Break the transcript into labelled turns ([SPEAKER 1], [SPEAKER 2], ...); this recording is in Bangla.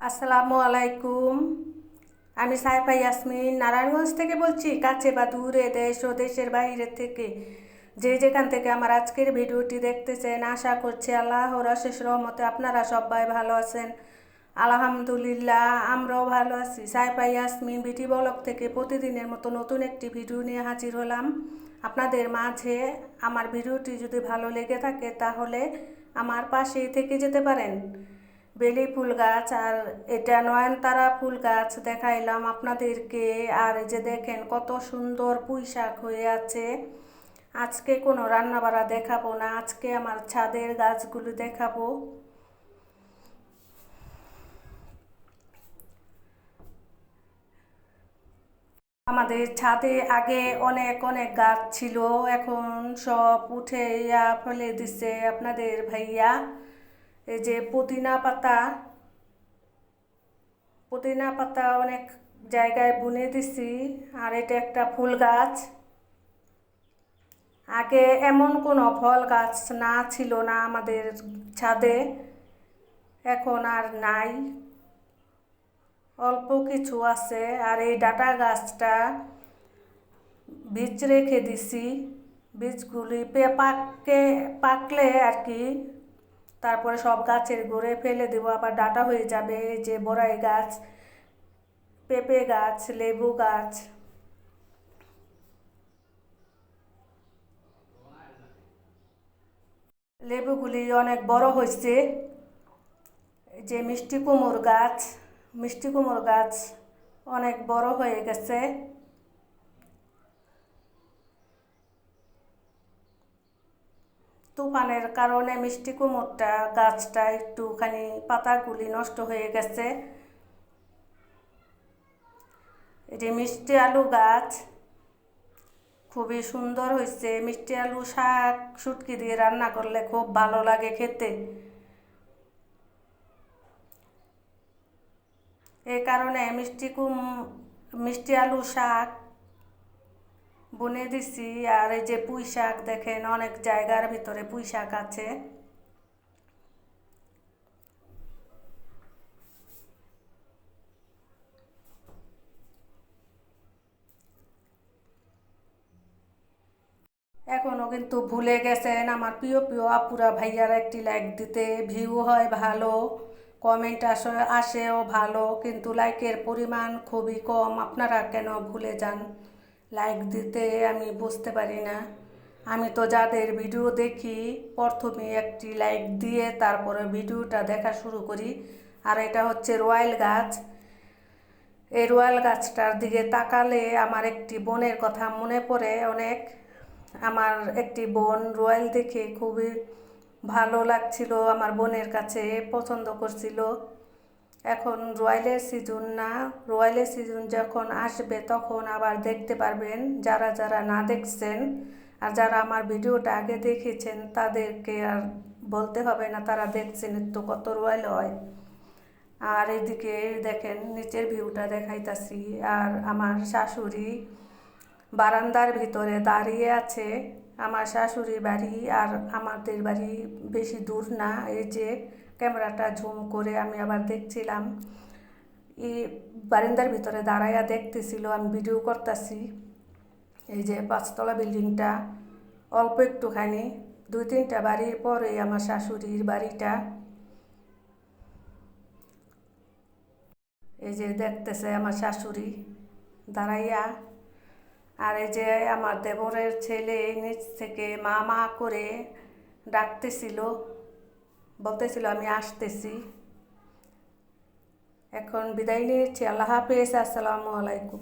[SPEAKER 1] আসসালামু আলাইকুম। আমি সাইফা ইয়াসমিন নারায়ণগঞ্জ থেকে বলছি, কাছে বা দূরে, দেশ ও দেশের বাইরে থেকে যে যেখান থেকে আমার আজকের ভিডিওটি দেখতেছেন, আশা করছি আল্লাহর অশেষ রহমতে আপনারা সবাই ভালো আছেন। আলহামদুলিল্লাহ, আমরাও ভালো আছি। সাইফা ইয়াসমিন বিটি ব্লগ থেকে প্রতিদিনের মতো নতুন একটি ভিডিও নিয়ে হাজির হলাম আপনাদের মাঝে। আমার ভিডিওটি যদি ভালো লেগে থাকে তাহলে আমার পাশেই থেকে যেতে পারেন। বেলি ফুল গাছ আর এটা নয়নতারা ফুল গাছ দেখাইলাম আপনাদেরকে। আর এই যে দেখেন কত সুন্দর পুঁই শাক হয়ে আছে। আজকে কোনো রান্না বাড়া দেখাবো না, আজকে আমার ছাদের গাছগুলো দেখাবো। আমাদের ছাদে আগে অনেক অনেক গাছ ছিল, এখন সব উঠে ফেলে দিছে আপনাদের ভাইয়া। এই যে পুদিনা পাতা অনেক জায়গায় বুনে দিছি। আর এটা একটা ফুল গাছ। আগে এমন কোনো ফল গাছ না ছিল না আমাদের ছাদে, এখন আর নাই, অল্প কিছু আছে। আর এই ডাটা গাছটা বীজ রেখে দিছি, বীজগুলি পাকলে আর কি তারপরে সব গাছের গোড়ে ফেলে দেবো, আবার ডাটা হয়ে যাবে। এই যে বড়াই গাছ, পেঁপে গাছ, লেবু গাছ। লেবুগুলি অনেক বড় হয়েছে। এই যে মিষ্টি কুমড়ো গাছ অনেক বড় হয়ে গেছে। তুফানের কারণে মিষ্টি কুমড়োটা গাছটা একটুখানি পাতাগুলি নষ্ট হয়ে গেছে। এই যে মিষ্টি আলু গাছ খুবই সুন্দর হয়েছে। মিষ্টি আলু শাক শুটকি দিয়ে রান্না করলে খুব ভালো লাগে খেতে। এই কারণে মিষ্টি আলু শাক বুনে দিছি। আর এই যে পুঁই শাক দেখেন, অনেক জায়গার ভিতরে পুঁই শাক আছে। এখনও কিন্তু ভুলে গেছেন আমার প্রিয় প্রিয় আপুরা ভাইয়ারা একটি লাইক দিতে। ভিউ হয় ভালো, কমেন্ট আসেও ভালো, কিন্তু লাইকের পরিমাণ খুবই কম। আপনারা কেন ভুলে যান লাইক দিতে, আমি বুঝতে পারি না। আমি তো যাদের ভিডিও দেখি প্রথমে একটি লাইক দিয়ে তারপরে ভিডিওটা দেখা শুরু করি। আর এটা হচ্ছে রয়্যাল গাছ। এই রয়্যাল গাছটার দিকে তাকালে আমার একটি বোনের কথা মনে পড়ে অনেক। আমার একটি বোন রয়্যাল দেখে খুবই ভালো লাগছিল, আমার বোনের কাছে পছন্দ করছিল। এখন রয়্যালের সিজন না, রয়্যালের সিজন যখন আসবে তখন আবার দেখতে পারবেন। যারা যারা না দেখছেন আর যারা আমার ভিডিওটা আগে দেখেছেন তাদেরকে আর বলতে হবে না, তারা দেখছেন তো কত রয়্যাল হয়। আর এদিকে দেখেন নিচের ভিউটা দেখাইতাছি। আর আমার শাশুড়ি বারান্দার ভিতরে দাঁড়িয়ে আছে। আমার শাশুড়ি বাড়ি আর আমাদের বাড়ি বেশি দূর না। এই যে ক্যামেরাটা ঝুম করে আমি আবার দেখছিলাম, এই বারান্দার ভিতরে দাঁড়াইয়া দেখতেছিল, আমি ভিডিও করতেছি। এই যে 5তলা বিল্ডিংটা, অল্প একটুখানি 2-3টা বাড়ির পরে আমার শাশুড়ির বাড়িটা। এই যে দেখতেছে আমার শাশুড়ি দাঁড়াইয়া। আর এই যে আমার দেবরের ছেলে নিচ থেকে মা মা করে ডাকতেছিল, বলতেছিল আমি আসতেছি। এখন বিদায় নিচ্ছি, আল্লাহ হাফেজ, আসসালামু আলাইকুম।